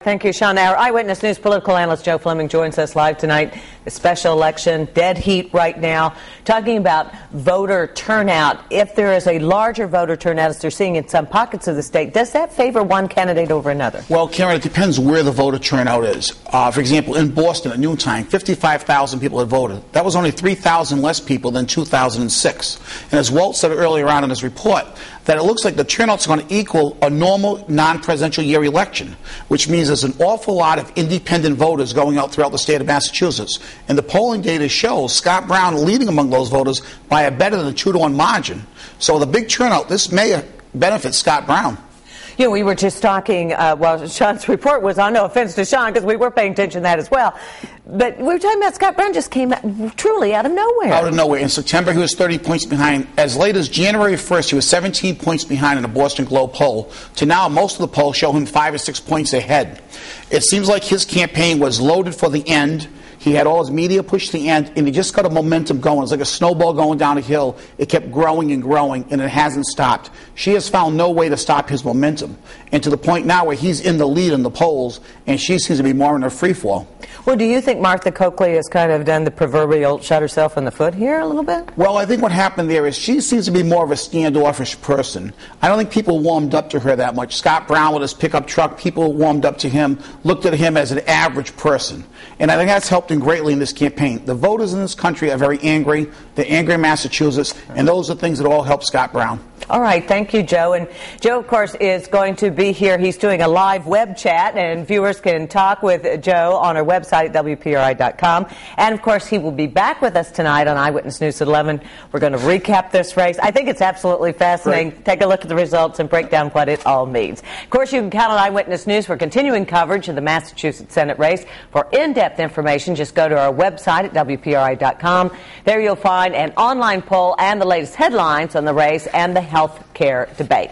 Thank you, Sean. Our Eyewitness News political analyst Joe Fleming joins us live tonight. The special election, dead heat right now, talking about voter turnout. If there is a larger voter turnout, as they're seeing in some pockets of the state, does that favor one candidate over another? Well, Karen, it depends where the voter turnout is. For example, in Boston at noontime, 55,000 people had voted. That was only 3,000 less people than 2006. And as Walt said earlier on in his report, that it looks like the turnout's going to equal a normal non-presidential year election, which means there's an awful lot of independent voters going out throughout the state of Massachusetts. And the polling data shows Scott Brown leading among those voters by a better than a 2-to-1 margin. So the big turnout, this may benefit Scott Brown. You know, we were just talking, well, Sean's report was on, no offense to Sean, because we were paying attention to that as well. But we were talking about Scott Brown just came truly out of nowhere. Out of nowhere. In September, he was 30 points behind. As late as January 1st, he was 17 points behind in the Boston Globe poll. To now, most of the polls show him 5 or 6 points ahead. It seems like his campaign was loaded for the end. He had all his media pushed to the end, and he just got a momentum going. It's like a snowball going down a hill. It kept growing and growing, and it hasn't stopped. She has found no way to stop his momentum, and to the point now where he's in the lead in the polls, and she seems to be more in a free fall. Well, do you think Martha Coakley has kind of done the proverbial shot herself in the foot here a little bit? Well, I think what happened there is she seems to be more of a standoffish person. I don't think people warmed up to her that much. Scott Brown with his pickup truck, people warmed up to him, looked at him as an average person. And I think that's helped him greatly in this campaign. The voters in this country are very angry. They're angry in Massachusetts, and those are things that all help Scott Brown. All right, thank you, Joe. And Joe, of course, is going to be here. He's doing a live web chat, and viewers can talk with Joe on our website at WPRI.com. And, of course, he will be back with us tonight on Eyewitness News at 11. We're going to recap this race. I think it's absolutely fascinating. Right. Take a look at the results and break down what it all means. Of course, you can count on Eyewitness News for continuing coverage of the Massachusetts Senate race. For in-depth information, just go to our website at WPRI.com. There you'll find an online poll and the latest headlines on the race and the health care debate.